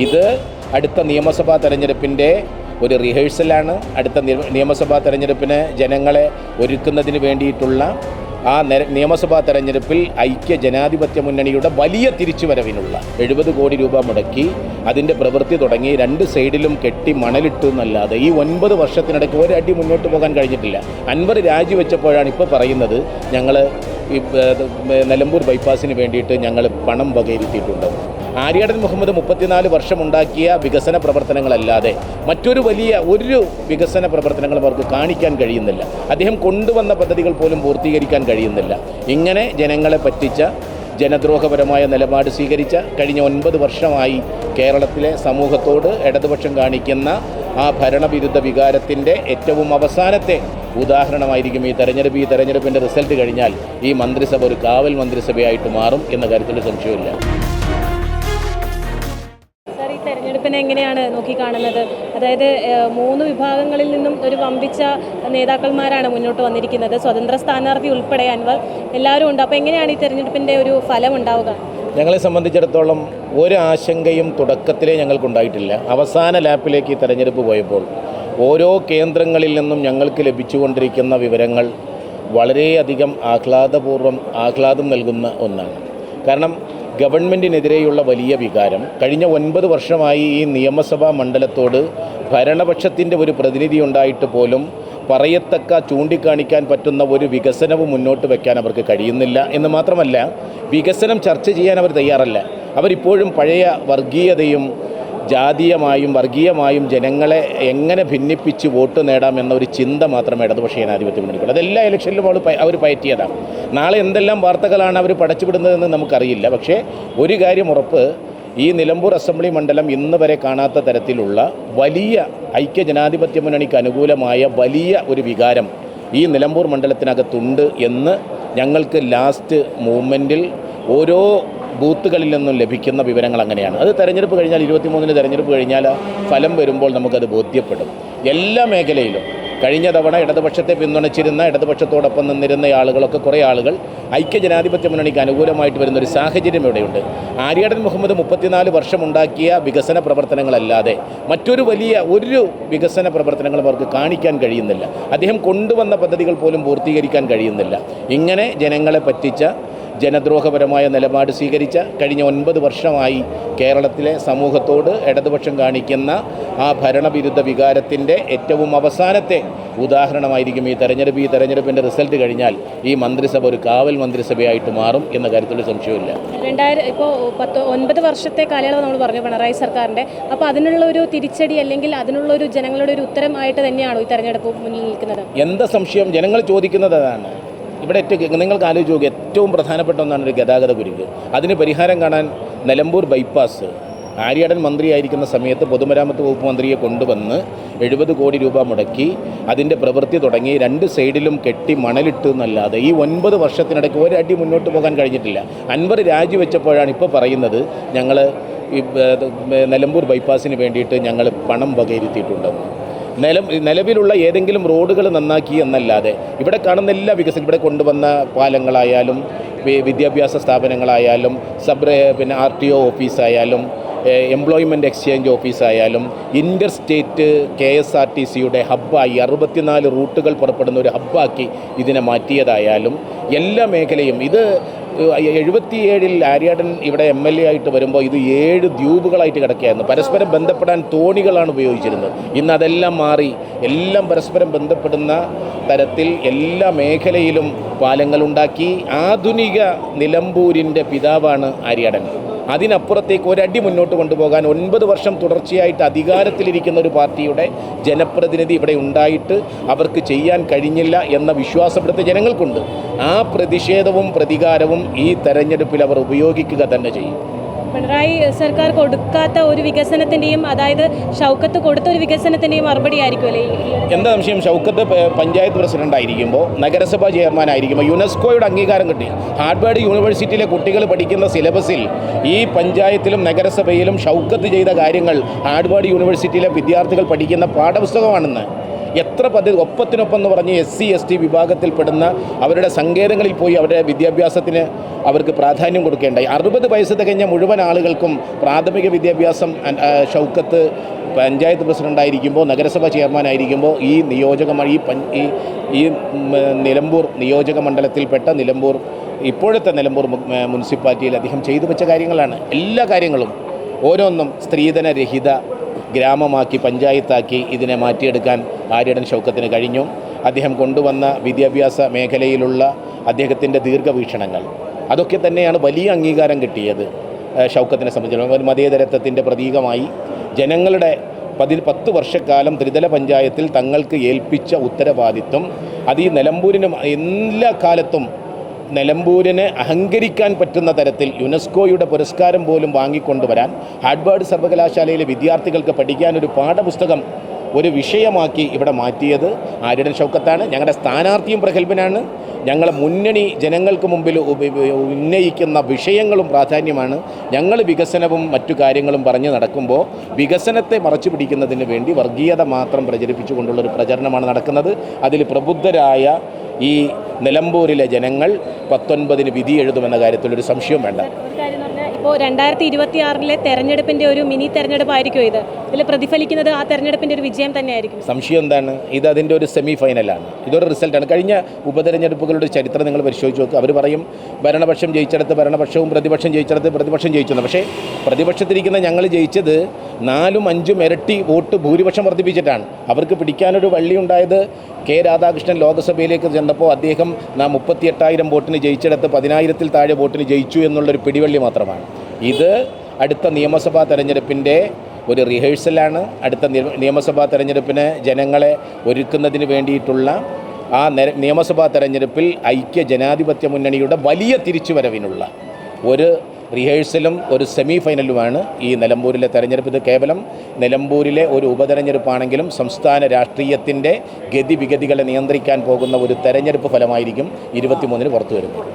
ഇത് അടുത്ത നിയമസഭാ തെരഞ്ഞെടുപ്പിൻ്റെ ഒരു റിഹേഴ്സലാണ്. അടുത്ത നിയമസഭാ തെരഞ്ഞെടുപ്പിന് ജനങ്ങളെ ഒരുക്കുന്നതിന് വേണ്ടിയിട്ടുള്ള ആ നിയമസഭാ തെരഞ്ഞെടുപ്പിൽ ഐക്യ ജനാധിപത്യ മുന്നണിയുടെ വലിയ തിരിച്ചുവരവിനുള്ള 70 കോടി രൂപ മുടക്കി അതിൻ്റെ പ്രവൃത്തി തുടങ്ങി 2 സൈഡിലും കെട്ടി മണലിട്ടു എന്നല്ലാതെ ഈ 9 വർഷത്തിനിടയ്ക്ക് ഒരടി മുന്നോട്ട് പോകാൻ കഴിഞ്ഞിട്ടില്ല. അൻവർ രാജിവെച്ചപ്പോഴാണ് ഇപ്പോൾ പറയുന്നത് ഞങ്ങൾ ഈ നിലമ്പൂർ ബൈപ്പാസിന് വേണ്ടിയിട്ട് ഞങ്ങൾ പണം വകയിരുത്തിയിട്ടുണ്ട്. ആര്യാടൻ മുഹമ്മദ് 34 വർഷമുണ്ടാക്കിയ വികസന പ്രവർത്തനങ്ങളല്ലാതെ മറ്റൊരു ഒരു വികസന പ്രവർത്തനങ്ങളും അവർക്ക് കാണിക്കാൻ കഴിയുന്നില്ല. അദ്ദേഹം കൊണ്ടുവന്ന പദ്ധതികൾ പോലും പൂർത്തീകരിക്കാൻ കഴിയുന്നില്ല. ഇങ്ങനെ ജനങ്ങളെ പറ്റിച്ച ജനദ്രോഹപരമായ നിലപാട് സ്വീകരിച്ച കഴിഞ്ഞ 9 വർഷമായി കേരളത്തിലെ സമൂഹത്തോട് ഇടതുപക്ഷം കാണിക്കുന്ന ആ ഭരണവിരുദ്ധ വികാരത്തിൻ്റെ ഏറ്റവും അവസാനത്തെ ഉദാഹരണമായിരിക്കും ഈ തെരഞ്ഞെടുപ്പ്. ഈ തെരഞ്ഞെടുപ്പിൻ്റെ റിസൾട്ട് കഴിഞ്ഞാൽ ഈ മന്ത്രിസഭ ഒരു കാവൽ മന്ത്രിസഭയായിട്ട് മാറും എന്ന കാര്യത്തിൽ സംശയമില്ല. തെരഞ്ഞെടുപ്പിനെ എങ്ങനെയാണ് നോക്കിക്കാണുന്നത്? അതായത് 3 വിഭാഗങ്ങളിൽ നിന്നും ഒരു വമ്പിച്ച നേതാക്കന്മാരാണ് മുന്നോട്ട് വന്നിരിക്കുന്നത്. സ്വതന്ത്ര സ്ഥാനാർത്ഥി ഉൾപ്പെടെ അൻവർ എല്ലാവരും ഉണ്ട്. അപ്പോൾ എങ്ങനെയാണ് ഈ തെരഞ്ഞെടുപ്പിൻ്റെ ഒരു ഫലം ഉണ്ടാവുക? ഞങ്ങളെ സംബന്ധിച്ചിടത്തോളം ഒരു ആശങ്കയും തുടക്കത്തിലേ ഞങ്ങൾക്കുണ്ടായിട്ടില്ല. അവസാന ലാപ്പിലേക്ക് ഈ തെരഞ്ഞെടുപ്പ് പോയപ്പോൾ ഓരോ കേന്ദ്രങ്ങളിൽ നിന്നും ഞങ്ങൾക്ക് ലഭിച്ചുകൊണ്ടിരിക്കുന്ന വിവരങ്ങൾ വളരെയധികം ആഹ്ലാദം നൽകുന്ന ഒന്നാണ്. കാരണം ഗവൺമെൻറ്റിനെതിരെയുള്ള വലിയ വികാരം കഴിഞ്ഞ 9 വർഷമായി ഈ നിയമസഭാ മണ്ഡലത്തോട് ഭരണപക്ഷത്തിൻ്റെ ഒരു പ്രതിനിധി ഉണ്ടായിട്ട് പോലും പറയത്തക്ക ചൂണ്ടിക്കാണിക്കാൻ പറ്റുന്ന ഒരു വികസനവും മുന്നോട്ട് വയ്ക്കാൻ അവർക്ക് കഴിയുന്നില്ല എന്ന് മാത്രമല്ല, വികസനം ചർച്ച ചെയ്യാൻ അവർ തയ്യാറല്ല. അവരിപ്പോഴും പഴയ വർഗീയതയും ജാതീയമായും വർഗീയമായും ജനങ്ങളെ എങ്ങനെ ഭിന്നിപ്പിച്ച് വോട്ട് നേടാമെന്ന ഒരു ചിന്ത മാത്രമേ ഇടതുപക്ഷ ജനാധിപത്യ മുന്നണിക്കുള്ളൂ. അതെല്ലാ ഇലക്ഷനിലും അവർ പയറ്റിയതാണ്. നാളെ എന്തെല്ലാം വാർത്തകളാണ് അവർ പടച്ചുവിടുന്നതെന്ന് നമുക്കറിയില്ല. പക്ഷേ ഒരു കാര്യം ഉറപ്പ്, ഈ നിലമ്പൂർ അസംബ്ലി മണ്ഡലം ഇന്ന് വരെ കാണാത്ത തരത്തിലുള്ള വലിയ ഐക്യ ജനാധിപത്യ മുന്നണിക്ക് അനുകൂലമായ വലിയ ഒരു വികാരം ഈ നിലമ്പൂർ മണ്ഡലത്തിനകത്തുണ്ട് എന്ന് ഞങ്ങൾക്ക് ലാസ്റ്റ് മൂവ്മെൻറ്റിൽ ഓരോ ബൂത്തുകളിൽ നിന്നും ലഭിക്കുന്ന വിവരങ്ങൾ അങ്ങനെയാണ്. അത് തെരഞ്ഞെടുപ്പ് കഴിഞ്ഞാൽ 23-ന് തെരഞ്ഞെടുപ്പ് കഴിഞ്ഞാൽ ഫലം വരുമ്പോൾ നമുക്കത് ബോധ്യപ്പെടും. എല്ലാ മേഖലയിലും കഴിഞ്ഞ തവണ ഇടതുപക്ഷത്തെ പിന്തുണച്ചിരുന്ന ഇടതുപക്ഷത്തോടൊപ്പം നിന്നിരുന്ന ആളുകളൊക്കെ കുറേ ആളുകൾ ഐക്യ ജനാധിപത്യ മുന്നണിക്ക് അനുകൂലമായിട്ട് വരുന്നൊരു സാഹചര്യം ഇവിടെയുണ്ട്. ആര്യാടൻ മുഹമ്മദ് 34 വർഷമുണ്ടാക്കിയ വികസന പ്രവർത്തനങ്ങളല്ലാതെ മറ്റൊരു ഒരു വികസന പ്രവർത്തനങ്ങളും അവർക്ക് കാണിക്കാൻ കഴിയുന്നില്ല. അദ്ദേഹം കൊണ്ടുവന്ന പദ്ധതികൾ പോലും പൂർത്തീകരിക്കാൻ കഴിയുന്നില്ല. ഇങ്ങനെ ജനങ്ങളെ പറ്റിച്ച ജനദ്രോഹപരമായ നിലപാട് സ്വീകരിച്ച കഴിഞ്ഞ 9 വർഷമായി കേരളത്തിലെ സമൂഹത്തോട് ഇടതുപക്ഷം കാണിക്കുന്ന ആ ഭരണവിരുദ്ധ വികാരത്തിൻ്റെ ഏറ്റവും അവസാനത്തെ ഉദാഹരണമായിരിക്കും ഈ തെരഞ്ഞെടുപ്പ്. ഈ തെരഞ്ഞെടുപ്പിൻ്റെ റിസൾട്ട് കഴിഞ്ഞാൽ ഈ മന്ത്രിസഭ ഒരു കാവൽ മന്ത്രിസഭയായിട്ട് മാറും എന്ന കാര്യത്തിൽ സംശയമില്ല. ഇപ്പോൾ 9 വർഷത്തെ കാലയളവ് നമ്മൾ പറഞ്ഞു പിണറായി സർക്കാരിൻ്റെ. അപ്പോൾ അതിനുള്ള ഒരു തിരിച്ചടി അല്ലെങ്കിൽ അതിനുള്ള ഒരു ജനങ്ങളുടെ ഒരു ഉത്തരമായിട്ട് തന്നെയാണോ ഈ തെരഞ്ഞെടുപ്പ് മുന്നിൽ നിൽക്കുന്നത്? എന്താ സംശയം? ജനങ്ങൾ ചോദിക്കുന്നത് അതാണ്. ഇവിടെ നിങ്ങൾക്ക് ആലോചിച്ച് നോക്കുക, ഏറ്റവും പ്രധാനപ്പെട്ട ഒന്നാണ് ഒരു ഗതാഗത കുരുക്ക്. അതിന് പരിഹാരം കാണാൻ നിലമ്പൂർ ബൈപ്പാസ് ആര്യാടൻ മന്ത്രിയായിരിക്കുന്ന സമയത്ത് പൊതുമരാമത്ത് വകുപ്പ് മന്ത്രിയെ കൊണ്ടുവന്ന് 70 കോടി രൂപ മുടക്കി അതിൻ്റെ പ്രവൃത്തി തുടങ്ങി 2 സൈഡിലും കെട്ടി മണലിട്ടു എന്നല്ലാതെ ഈ 9 വർഷത്തിനിടയ്ക്ക് ഒരടി മുന്നോട്ട് പോകാൻ കഴിഞ്ഞിട്ടില്ല. അൻവർ രാജിവെച്ചപ്പോഴാണ് ഇപ്പോൾ പറയുന്നത് ഞങ്ങൾ ഈ നിലമ്പൂർ ബൈപ്പാസിന് വേണ്ടിയിട്ട് ഞങ്ങൾ പണം വകയിരുത്തിയിട്ടുണ്ടെന്ന്. നിലവിലുള്ള ഏതെങ്കിലും റോഡുകൾ നന്നാക്കി എന്നല്ലാതെ ഇവിടെ കാണുന്ന എല്ലാ വികസനം, ഇവിടെ കൊണ്ടുവന്ന പാലങ്ങളായാലും വിദ്യാഭ്യാസ സ്ഥാപനങ്ങളായാലും RTO ഓഫീസായാലും എംപ്ലോയ്മെൻറ്റ് എക്സ്ചേഞ്ച് ഓഫീസായാലും ഇൻ്റർ സ്റ്റേറ്റ് KSRTCയുടെ ഹബ്ബായി 64 റൂട്ടുകൾ പുറപ്പെടുന്ന ഒരു ഹബ്ബാക്കി ഇതിനെ മാറ്റിയതായാലും എല്ലാ മേഖലയും ഇത് 77-ൽ ആര്യാടൻ ഇവിടെ MLA ആയിട്ട് വരുമ്പോൾ ഇത് 7 ദ്വീപുകളായിട്ട് കിടക്കുകയായിരുന്നു. പരസ്പരം ബന്ധപ്പെടാൻ തോണികളാണ് ഉപയോഗിച്ചിരുന്നത്. ഇന്ന് അതെല്ലാം മാറി എല്ലാം പരസ്പരം ബന്ധപ്പെടുന്ന തരത്തിൽ എല്ലാ മേഖലയിലും പാലങ്ങളുണ്ടാക്കി. ആധുനിക നിലമ്പൂരിൻ്റെ പിതാവാണ് ആര്യാടൻ. അതിനപ്പുറത്തേക്ക് ഒരടി മുന്നോട്ട് കൊണ്ടുപോകാൻ 9 വർഷം തുടർച്ചയായിട്ട് അധികാരത്തിലിരിക്കുന്ന ഒരു പാർട്ടിയുടെ ജനപ്രതിനിധി ഇവിടെ ഉണ്ടായിട്ട് അവർക്ക് ചെയ്യാൻ കഴിഞ്ഞില്ല എന്ന വിശ്വാസപ്പെടുത്ത ജനങ്ങൾക്കുണ്ട്. ആ പ്രതിഷേധവും പ്രതികാരവും ഈ തെരഞ്ഞെടുപ്പിൽ അവർ ഉപയോഗിക്കുക തന്നെ ചെയ്യും. പിണറായി സർക്കാർ കൊടുക്കാത്ത ഒരു വികസനത്തിൻ്റെയും, അതായത് ഷൗക്കത്ത് കൊടുത്ത ഒരു വികസനത്തിൻ്റെയും മറുപടി ആയിരിക്കുമല്ലേ? എന്താ സംശയം? ഷൗക്കത്ത് പഞ്ചായത്ത് പ്രസിഡന്റ് ആയിരിക്കുമ്പോൾ, നഗരസഭാ ചെയർമാൻ ആയിരിക്കുമ്പോൾ, യുനെസ്കോയുടെ അംഗീകാരം കിട്ടി ഹാർവാർഡ് യൂണിവേഴ്സിറ്റിയിലെ കുട്ടികൾ പഠിക്കുന്ന സിലബസിൽ ഈ പഞ്ചായത്തിലും നഗരസഭയിലും ഷൗക്കത്ത് ചെയ്ത കാര്യങ്ങൾ ഹാർവാർഡ് യൂണിവേഴ്സിറ്റിയിലെ വിദ്യാർത്ഥികൾ പഠിക്കുന്ന പാഠപുസ്തകമാണെന്ന്. എത്ര പദ്ധതി ഒപ്പത്തിനൊപ്പം എന്ന് പറഞ്ഞ് SC ST വിഭാഗത്തിൽപ്പെടുന്ന അവരുടെ സങ്കേതങ്ങളിൽ പോയി അവരുടെ വിദ്യാഭ്യാസത്തിന് അവർക്ക് പ്രാധാന്യം കൊടുക്കേണ്ടായി. 60 വയസ്സ് തികഞ്ഞ മുഴുവൻ ആളുകൾക്കും പ്രാഥമിക വിദ്യാഭ്യാസം ഷൗക്കത്ത് പഞ്ചായത്ത് പ്രസിഡൻ്റായിരിക്കുമ്പോൾ, നഗരസഭ ചെയർമാനായിരിക്കുമ്പോൾ ഈ ഈ നിലമ്പൂർ നിയോജക മണ്ഡലത്തിൽപ്പെട്ട ഇപ്പോഴത്തെ നിലമ്പൂർ മുനിസിപ്പാലിറ്റിയിൽ അദ്ദേഹം ചെയ്തു വെച്ച കാര്യങ്ങളാണ്. എല്ലാ കാര്യങ്ങളും ഓരോന്നും സ്ത്രീധനരഹിത ഗ്രാമമാക്കി, പഞ്ചായത്താക്കി ഇതിനെ മാറ്റിയെടുക്കാൻ ആര്യടൻ ഷൗക്കത്തിന് കഴിഞ്ഞു. അദ്ദേഹം കൊണ്ടുവന്ന വിദ്യാഭ്യാസ മേഖലയിലുള്ള അദ്ദേഹത്തിൻ്റെ ദീർഘവീക്ഷണങ്ങൾ അതൊക്കെ തന്നെയാണ് വലിയ അംഗീകാരം കിട്ടിയത്. ഷൗക്കത്തിനെ സംബന്ധിച്ചിടത്തോളം മതേതരത്വത്തിൻ്റെ പ്രതീകമായി ജനങ്ങളുടെ 10 വർഷക്കാലം ത്രിതല പഞ്ചായത്തിൽ തങ്ങൾക്ക് ഏൽപ്പിച്ച ഉത്തരവാദിത്വം അത് ഈ നിലമ്പൂരിനും എല്ലാ കാലത്തും നിലമ്പൂരിനെ അഹങ്കരിക്കാൻ പറ്റുന്ന തരത്തിൽ യുനെസ്കോയുടെ പുരസ്കാരം പോലും വാങ്ങിക്കൊണ്ടുവരാൻ ഹാർവാർഡ് സർവകലാശാലയിലെ വിദ്യാർത്ഥികൾക്ക് പഠിക്കാനൊരു പാഠപുസ്തകം ഒരു വിഷയമാക്കി ഇവിടെ മാറ്റിയത് ആര്യടൻ ഷൗക്കത്താണ്. ഞങ്ങളുടെ സ്ഥാനാർത്ഥിയും പ്രഗത്ഭനാണ്. ഞങ്ങളെ മുന്നണി ജനങ്ങൾക്ക് മുമ്പിൽ ഉന്നയിക്കുന്ന വിഷയങ്ങളും പ്രാധാന്യമാണ്. ഞങ്ങൾ വികസനവും മറ്റു കാര്യങ്ങളും പറഞ്ഞ് നടക്കുമ്പോൾ വികസനത്തെ മറച്ചു പിടിക്കുന്നതിന് വേണ്ടി വർഗീയത മാത്രം പ്രചരിപ്പിച്ചുകൊണ്ടുള്ളൊരു പ്രചരണമാണ് നടക്കുന്നത്. അതിൽ പ്രബുദ്ധരായ ഈ നിലമ്പൂരിലെ ജനങ്ങൾ 19 വിധി എഴുതുമെന്ന കാര്യത്തിലൊരു സംശയവും വേണ്ട. ഇപ്പോൾ 2026 തെരഞ്ഞെടുപ്പിൻ്റെ ഒരു മിനി തെരഞ്ഞെടുപ്പായിരിക്കും ഇതിൽ പ്രതിഫലിക്കുന്നത് ആ തെരഞ്ഞെടുപ്പിൻ്റെ ഒരു വിജയം തന്നെയായിരിക്കും. സംശയം എന്താണ്? ഇത് അതിൻ്റെ ഒരു സെമി ഫൈനലാണ്. ഇതൊരു റിസൾട്ടാണ്. കഴിഞ്ഞ ഉപതെരഞ്ഞെടുപ്പുകളുടെ ചരിത്രം നിങ്ങൾ പരിശോധിച്ച് നോക്കുക. അവർ പറയും ഭരണപക്ഷം ജയിച്ചിടത്ത് ഭരണപക്ഷവും പ്രതിപക്ഷം ജയിച്ചിടത്ത് പ്രതിപക്ഷം ജയിച്ചു. പക്ഷേ പ്രതിപക്ഷത്തിരിക്കുന്ന ഞങ്ങൾ ജയിച്ചത് 4-5 ഇരട്ടി വോട്ട് ഭൂരിപക്ഷം വർദ്ധിപ്പിച്ചിട്ടാണ്. അവർക്ക് പിടിക്കാനൊരു വള്ളി ഉണ്ടായത് രാധാകൃഷ്ണൻ ലോക്സഭയിലേക്ക് ചെന്നപ്പോൾ അദ്ദേഹം 38,000 വോട്ടിന് ജയിച്ചിടത്ത് 10,000-ൽ താഴെ വോട്ടിന് ജയിച്ചു എന്നുള്ളൊരു പിടിവള്ളി മാത്രമാണ്. ഇത് അടുത്ത നിയമസഭാ തെരഞ്ഞെടുപ്പിൻ്റെ ഒരു റിഹേഴ്സലാണ്. അടുത്ത നിയമസഭാ തെരഞ്ഞെടുപ്പിന് ജനങ്ങളെ ഒരുക്കുന്നതിന് വേണ്ടിയിട്ടുള്ള ആ നിയമസഭാ തെരഞ്ഞെടുപ്പിൽ ഐക്യ ജനാധിപത്യ മുന്നണിയുടെ വലിയ തിരിച്ചുവരവിനുള്ള ഒരു റിഹേഴ്സലും ഒരു സെമി ഫൈനലുമാണ് ഈ നിലമ്പൂരിലെ തെരഞ്ഞെടുപ്പ്. ഇത് കേവലം നിലമ്പൂരിലെ ഒരു ഉപതെരഞ്ഞെടുപ്പാണെങ്കിലും സംസ്ഥാന രാഷ്ട്രീയത്തിൻ്റെ ഗതിവിഗതികളെ നിയന്ത്രിക്കാൻ പോകുന്ന ഒരു തെരഞ്ഞെടുപ്പ് ഫലമായിരിക്കും 23-ന് പുറത്തു വരുന്നത്.